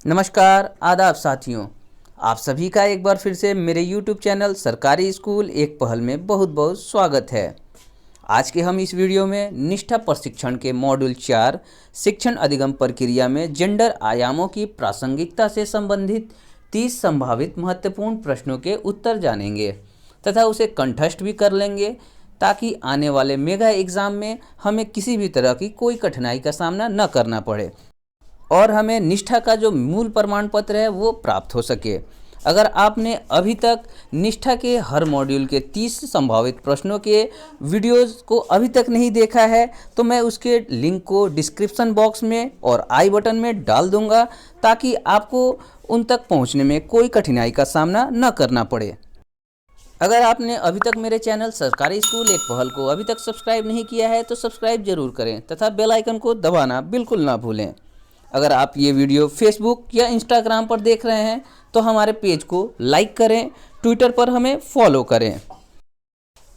नमस्कार आदाब साथियों, आप सभी का एक बार फिर से मेरे YouTube चैनल सरकारी स्कूल एक पहल में बहुत बहुत स्वागत है। आज के हम इस वीडियो में निष्ठा प्रशिक्षण के मॉड्यूल 4 शिक्षण अधिगम प्रक्रिया में जेंडर आयामों की प्रासंगिकता से संबंधित 30 संभावित महत्वपूर्ण प्रश्नों के उत्तर जानेंगे तथा उसे कंठस्थ भी कर लेंगे ताकि आने वाले मेगा एग्ज़ाम में हमें किसी भी तरह की कोई कठिनाई का सामना न करना पड़े और हमें निष्ठा का जो मूल प्रमाण पत्र है वो प्राप्त हो सके। अगर आपने अभी तक निष्ठा के हर मॉड्यूल के 30 संभावित प्रश्नों के वीडियोस को अभी तक नहीं देखा है तो मैं उसके लिंक को डिस्क्रिप्शन बॉक्स में और आई बटन में डाल दूंगा ताकि आपको उन तक पहुंचने में कोई कठिनाई का सामना न करना पड़े। अगर आपने अभी तक मेरे चैनल सरकारी स्कूल एक पहल को अभी तक सब्सक्राइब नहीं किया है तो सब्सक्राइब जरूर करें तथा बेल आइकन को दबाना बिल्कुल ना भूलें। अगर आप ये वीडियो फेसबुक या इंस्टाग्राम पर देख रहे हैं तो हमारे पेज को लाइक करें, ट्विटर पर हमें फॉलो करें।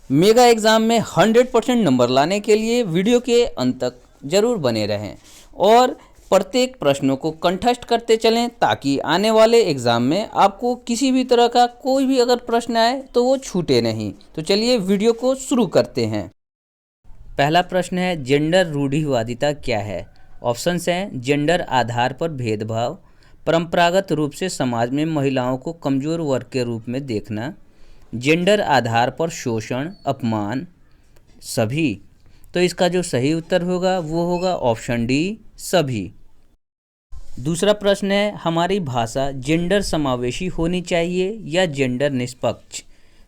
मेगा एग्ज़ाम में 100% नंबर लाने के लिए वीडियो के अंत तक जरूर बने रहें और प्रत्येक प्रश्नों को कंठस्थ करते चलें ताकि आने वाले एग्ज़ाम में आपको किसी भी तरह का कोई भी अगर प्रश्न आए तो वो छूटे नहीं। तो चलिए वीडियो को शुरू करते हैं। पहला प्रश्न है, जेंडर रूढ़िवादिता क्या है? ऑप्शंस हैं जेंडर आधार पर भेदभाव, परंपरागत रूप से समाज में महिलाओं को कमज़ोर वर्ग के रूप में देखना, जेंडर आधार पर शोषण, अपमान, सभी। तो इसका जो सही उत्तर होगा वो होगा ऑप्शन डी, सभी। दूसरा प्रश्न है, हमारी भाषा जेंडर समावेशी होनी चाहिए या जेंडर निष्पक्ष?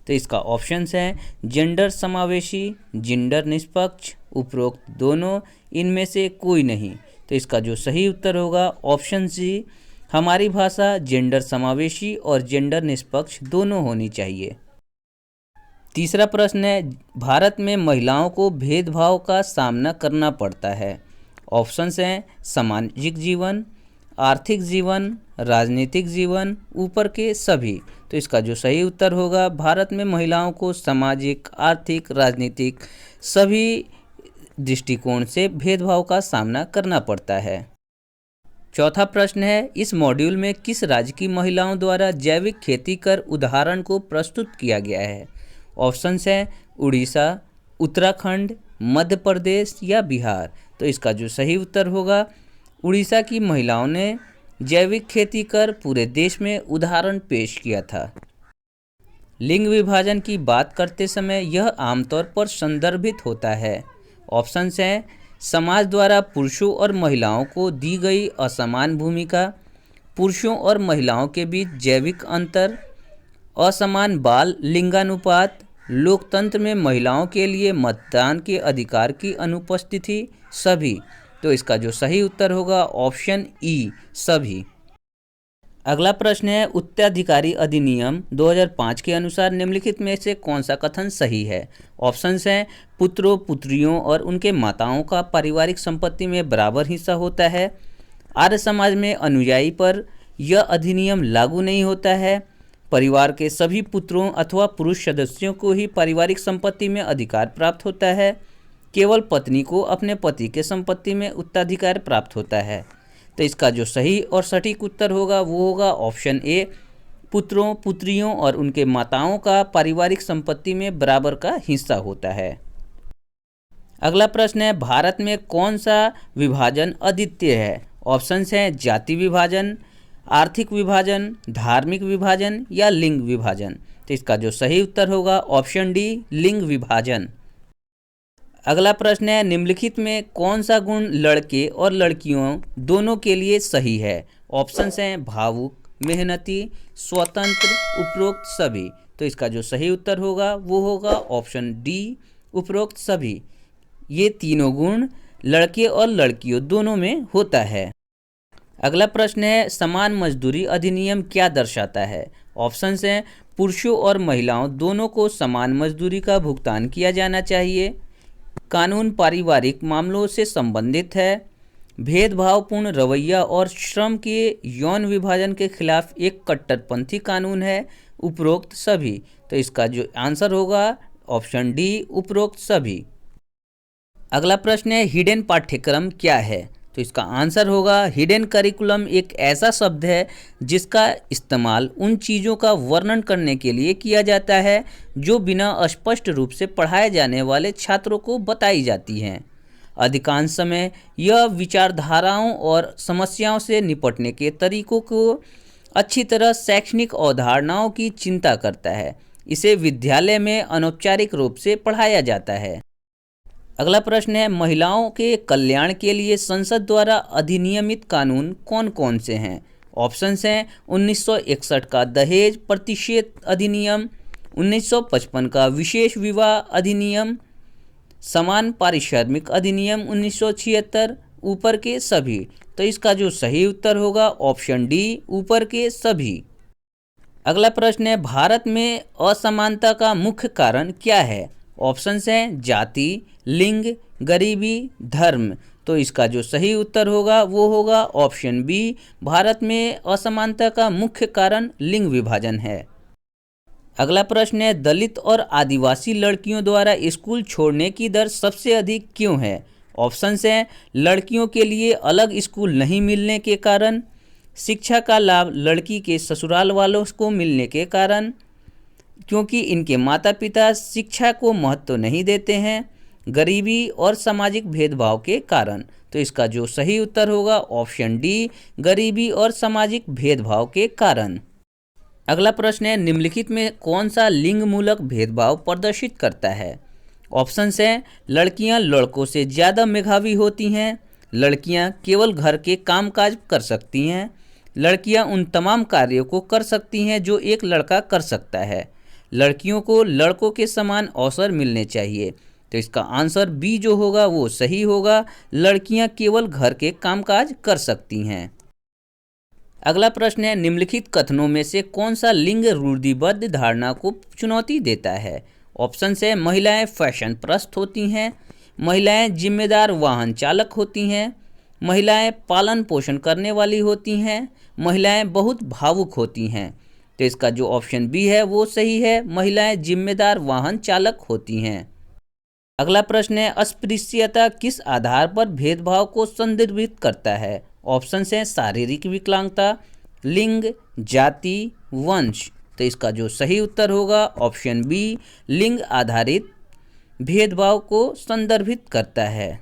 तो इसका ऑप्शंस हैं जेंडर समावेशी, जेंडर निष्पक्ष, उपरोक्त दोनों, इनमें से कोई नहीं। तो इसका जो सही उत्तर होगा ऑप्शन सी, हमारी भाषा जेंडर समावेशी और जेंडर निष्पक्ष दोनों होनी चाहिए। तीसरा प्रश्न है, भारत में महिलाओं को भेदभाव का सामना करना पड़ता है। ऑप्शंस हैं सामाजिक जीवन, आर्थिक जीवन, राजनीतिक जीवन, ऊपर के सभी। तो इसका जो सही उत्तर होगा, भारत में महिलाओं को सामाजिक, आर्थिक, राजनीतिक सभी दृष्टिकोण से भेदभाव का सामना करना पड़ता है। चौथा प्रश्न है, इस मॉड्यूल में किस राज्य की महिलाओं द्वारा जैविक खेती कर उदाहरण को प्रस्तुत किया गया है? ऑप्शंस हैं उड़ीसा, उत्तराखंड, मध्य प्रदेश या बिहार। तो इसका जो सही उत्तर होगा, उड़ीसा की महिलाओं ने जैविक खेती कर पूरे देश में उदाहरण पेश किया था। लिंग विभाजन की बात करते समय यह आमतौर पर संदर्भित होता है। ऑप्शंस हैं समाज द्वारा पुरुषों और महिलाओं को दी गई असमान भूमिका, पुरुषों और महिलाओं के बीच जैविक अंतर, असमान बाल लिंगानुपात, लोकतंत्र में महिलाओं के लिए मतदान के अधिकार की अनुपस्थिति, सभी। तो इसका जो सही उत्तर होगा ऑप्शन ई, सभी। अगला प्रश्न है, उत्तराधिकारी अधिनियम 2005 के अनुसार निम्नलिखित में से कौन सा कथन सही है? ऑप्शंस हैं पुत्रों, पुत्रियों और उनके माताओं का पारिवारिक संपत्ति में बराबर हिस्सा होता है, आर्य समाज में अनुयायी पर यह अधिनियम लागू नहीं होता है, परिवार के सभी पुत्रों अथवा पुरुष सदस्यों को ही पारिवारिक संपत्ति में अधिकार प्राप्त होता है, केवल पत्नी को अपने पति के संपत्ति में उत्तराधिकार प्राप्त होता है। तो इसका जो सही और सटीक उत्तर होगा वो होगा ऑप्शन ए, पुत्रों, पुत्रियों और उनके माताओं का पारिवारिक संपत्ति में बराबर का हिस्सा होता है। अगला प्रश्न है, भारत में कौन सा विभाजन अद्वितीय है? ऑप्शंस हैं जाति विभाजन, आर्थिक विभाजन, धार्मिक विभाजन या लिंग विभाजन। तो इसका जो सही उत्तर होगा ऑप्शन डी, लिंग विभाजन। अगला प्रश्न है, निम्नलिखित में कौन सा गुण लड़के और लड़कियों दोनों के लिए सही है? ऑप्शंस हैं भावुक, मेहनती, स्वतंत्र, उपरोक्त सभी। तो इसका जो सही उत्तर होगा वो होगा ऑप्शन डी, उपरोक्त सभी। ये तीनों गुण लड़के और लड़कियों दोनों में होता है। अगला प्रश्न है, समान मजदूरी अधिनियम क्या दर्शाता है? ऑप्शंस हैं पुरुषों और महिलाओं दोनों को समान मजदूरी का भुगतान किया जाना चाहिए, कानून पारिवारिक मामलों से संबंधित है, भेदभावपूर्ण रवैया और श्रम के यौन विभाजन के खिलाफ एक कट्टरपंथी कानून है, उपरोक्त सभी। तो इसका जो आंसर होगा ऑप्शन डी, उपरोक्त सभी। अगला प्रश्न है, हिडन पाठ्यक्रम क्या है? तो इसका आंसर होगा हिडन करिकुलम एक ऐसा शब्द है जिसका इस्तेमाल उन चीज़ों का वर्णन करने के लिए किया जाता है जो बिना स्पष्ट रूप से पढ़ाए जाने वाले छात्रों को बताई जाती हैं। अधिकांश समय यह विचारधाराओं और समस्याओं से निपटने के तरीकों को अच्छी तरह शैक्षणिक अवधारणाओं की चिंता करता है। इसे विद्यालय में अनौपचारिक रूप से पढ़ाया जाता है। अगला प्रश्न है, महिलाओं के कल्याण के लिए संसद द्वारा अधिनियमित कानून कौन कौन से हैं? ऑप्शंस हैं 1961 का दहेज प्रतिषेध अधिनियम, 1955 का विशेष विवाह अधिनियम, समान पारिश्रमिक अधिनियम 1976, ऊपर के सभी। तो इसका जो सही उत्तर होगा ऑप्शन डी, ऊपर के सभी। अगला प्रश्न है, भारत में असमानता का मुख्य कारण क्या है? ऑप्शंस हैं जाति, लिंग, गरीबी, धर्म। तो इसका जो सही उत्तर होगा वो होगा ऑप्शन बी, भारत में असमानता का मुख्य कारण लिंग विभाजन है। अगला प्रश्न है, दलित और आदिवासी लड़कियों द्वारा स्कूल छोड़ने की दर सबसे अधिक क्यों है? ऑप्शंस हैं लड़कियों के लिए अलग स्कूल नहीं मिलने के कारण, शिक्षा का लाभ लड़की के ससुराल वालों को मिलने के कारण, क्योंकि इनके माता पिता शिक्षा को महत्व नहीं देते हैं, गरीबी और सामाजिक भेदभाव के कारण। तो इसका जो सही उत्तर होगा ऑप्शन डी, गरीबी और सामाजिक भेदभाव के कारण। अगला प्रश्न है, निम्नलिखित में कौन सा लिंग मूलक भेदभाव प्रदर्शित करता है? ऑप्शंस हैं लड़कियां लड़कों से ज़्यादा मेधावी होती हैं, लड़कियां केवल घर के कामकाज कर सकती हैं, लड़कियां उन तमाम कार्यों को कर सकती हैं जो एक लड़का कर सकता है, लड़कियों को लड़कों के समान अवसर मिलने चाहिए। तो इसका आंसर बी जो होगा वो सही होगा, लड़कियां केवल घर के कामकाज कर सकती हैं। अगला प्रश्न है, निम्नलिखित कथनों में से कौन सा लिंग रूढ़िबद्ध धारणा को चुनौती देता है? ऑप्शन है महिलाएं फैशन प्रस्त होती हैं, महिलाएं जिम्मेदार वाहन चालक होती हैं, महिलाएं पालन पोषण करने वाली होती हैं, महिलाएं बहुत भावुक होती हैं। तो इसका जो ऑप्शन बी है वो सही है, महिलाएं जिम्मेदार वाहन चालक होती हैं। अगला प्रश्न है, अस्पृश्यता किस आधार पर भेदभाव को संदर्भित करता है? ऑप्शन हैं शारीरिक विकलांगता, लिंग, जाति, वंश। तो इसका जो सही उत्तर होगा ऑप्शन बी, लिंग आधारित भेदभाव को संदर्भित करता है।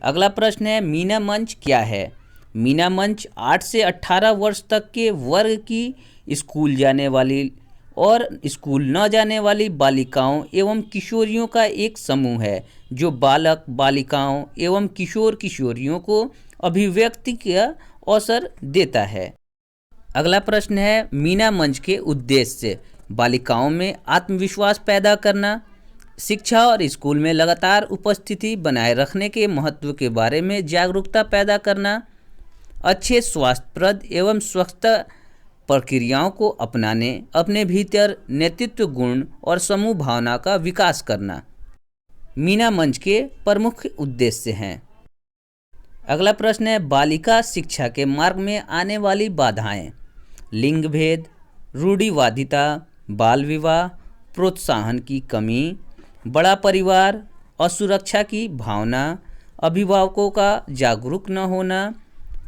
अगला प्रश्न है, मीना मंच क्या है? मीना मंच 8 से 18 वर्ष तक के वर्ग की स्कूल जाने वाली और स्कूल न जाने वाली बालिकाओं एवं किशोरियों का एक समूह है जो बालक बालिकाओं एवं किशोर किशोरियों को अभिव्यक्ति का अवसर देता है। अगला प्रश्न है, मीना मंच के उद्देश्य बालिकाओं में आत्मविश्वास पैदा करना, शिक्षा और स्कूल में लगातार उपस्थिति बनाए रखने के महत्व के बारे में जागरूकता पैदा करना, अच्छे स्वास्थ्यप्रद एवं स्वच्छता प्रक्रियाओं को अपनाने, अपने भीतर नेतृत्व गुण और समूह भावना का विकास करना मीना मंच के प्रमुख उद्देश्य हैं। अगला प्रश्न है, बालिका शिक्षा के मार्ग में आने वाली बाधाएं, लिंग भेद, रूढ़िवादिता, बाल विवाह, प्रोत्साहन की कमी, बड़ा परिवार, असुरक्षा की भावना, अभिभावकों का जागरूक न होना,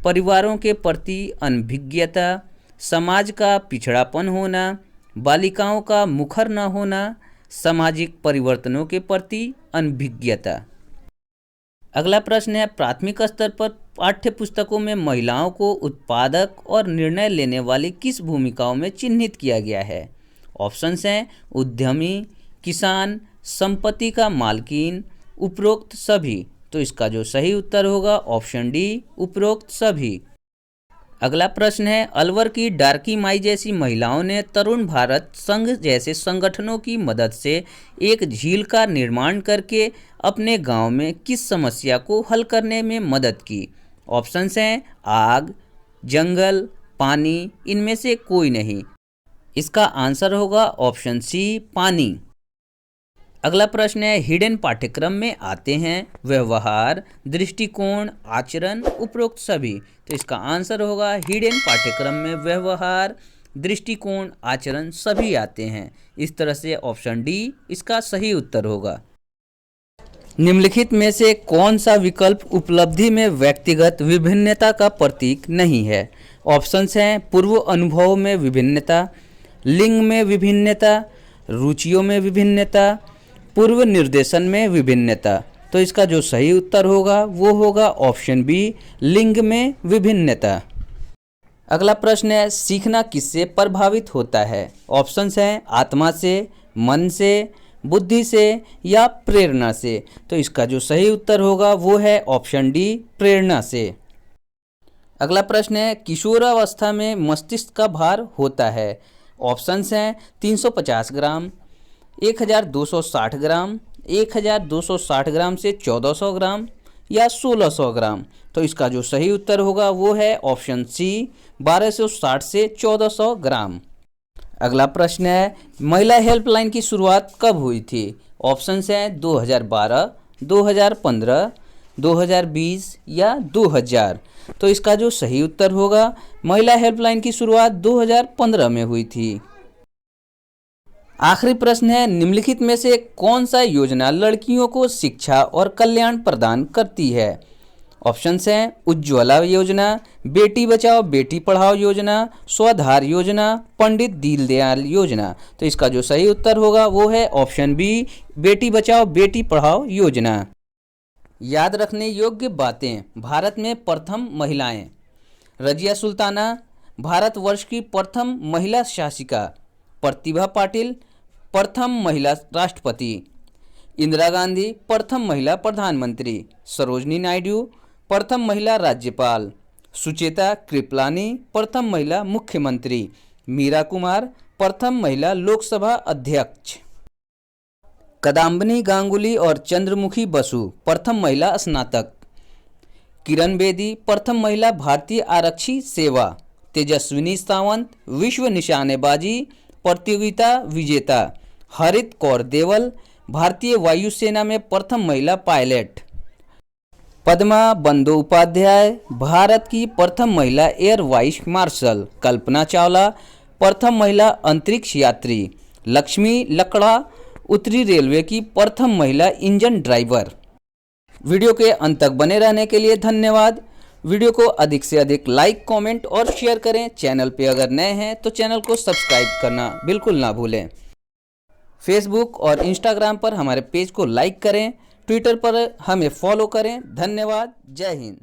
परिवारों के प्रति अनभिज्ञता, समाज का पिछड़ापन होना, बालिकाओं का मुखर न होना, सामाजिक परिवर्तनों के प्रति अनभिज्ञता। अगला प्रश्न है, प्राथमिक स्तर पर पाठ्य पुस्तकों में महिलाओं को उत्पादक और निर्णय लेने वाली किस भूमिकाओं में चिन्हित किया गया है? ऑप्शंस हैं उद्यमी, किसान, संपत्ति का मालकीन, उपरोक्त सभी। तो इसका जो सही उत्तर होगा ऑप्शन डी, उपरोक्त सभी। अगला प्रश्न है, अलवर की डार्की माई जैसी महिलाओं ने तरुण भारत संघ जैसे संगठनों की मदद से एक झील का निर्माण करके अपने गांव में किस समस्या को हल करने में मदद की? ऑप्शंस हैं आग, जंगल, पानी, इनमें से कोई नहीं। इसका आंसर होगा ऑप्शन सी, पानी। अगला प्रश्न है, हिडन पाठ्यक्रम में आते हैं व्यवहार, दृष्टिकोण, आचरण, उपरोक्त सभी। तो इसका आंसर होगा हिडन पाठ्यक्रम में व्यवहार, दृष्टिकोण, आचरण सभी आते हैं। इस तरह से ऑप्शन डी इसका सही उत्तर होगा। निम्नलिखित में से कौन सा विकल्प उपलब्धि में व्यक्तिगत विभिन्नता का प्रतीक नहीं है? ऑप्शंस हैं पूर्व अनुभव में विभिन्नता, लिंग में विभिन्नता, रुचियों में विभिन्नता, पूर्व निर्देशन में विभिन्नता। तो इसका जो सही उत्तर होगा वो होगा ऑप्शन बी, लिंग में विभिन्नता। अगला प्रश्न है, सीखना किससे प्रभावित होता है? ऑप्शंस हैं आत्मा से, मन से, बुद्धि से या प्रेरणा से। तो इसका जो सही उत्तर होगा वो है ऑप्शन डी, प्रेरणा से। अगला प्रश्न है, किशोरावस्था में मस्तिष्क का भार होता है? ऑप्शंस हैं 350 ग्राम, 1260 ग्राम, 1260 ग्राम से 1400 ग्राम या 1600 ग्राम। तो इसका जो सही उत्तर होगा वो है ऑप्शन सी, 1260 से 1400 ग्राम। अगला प्रश्न है, महिला हेल्पलाइन की शुरुआत कब हुई थी? ऑप्शंस हैं 2012, 2015, 2020 या 2000। तो इसका जो सही उत्तर होगा, महिला हेल्पलाइन की शुरुआत 2015 में हुई थी। आखिरी प्रश्न है, निम्नलिखित में से कौन सा योजना लड़कियों को शिक्षा और कल्याण प्रदान करती है? ऑप्शंस हैं उज्ज्वला योजना, बेटी बचाओ बेटी पढ़ाओ योजना, स्वाधार योजना, पंडित दीनदयाल योजना। तो इसका जो सही उत्तर होगा वो है ऑप्शन बी, बेटी बचाओ बेटी पढ़ाओ योजना। याद रखने योग्य बातें, भारत में प्रथम महिलाएं, रजिया सुल्ताना भारतवर्ष की प्रथम महिला शासिका, प्रतिभा पाटिल प्रथम महिला राष्ट्रपति, इंदिरा गांधी प्रथम महिला प्रधानमंत्री, सरोजनी नायडू प्रथम महिला राज्यपाल, सुचेता कृपलानी प्रथम महिला मुख्यमंत्री, मीरा कुमार प्रथम महिला लोकसभा अध्यक्ष, कदम्बनी गांगुली और चंद्रमुखी बसु प्रथम महिला स्नातक, किरण बेदी प्रथम महिला भारतीय आरक्षी सेवा, तेजस्विनी सावंत विश्व निशानेबाजी प्रतियोगिता विजेता, हरित कौर देवल भारतीय वायुसेना में प्रथम महिला पायलट, पद्मा बंदोपाध्याय भारत की प्रथम महिला air vice marshal, Kalpana Chawla प्रथम महिला अंतरिक्ष यात्री, लक्ष्मी लकड़ा उत्तरी रेलवे की प्रथम महिला इंजन ड्राइवर। वीडियो के अंत तक बने रहने के लिए धन्यवाद। वीडियो को अधिक से अधिक लाइक, कमेंट और शेयर करें। चैनल पे अगर नए हैं तो चैनल को सब्सक्राइब करना बिल्कुल ना भूलें। फेसबुक और इंस्टाग्राम पर हमारे पेज को लाइक करें, ट्विटर पर हमें फॉलो करें। धन्यवाद। जय हिंद।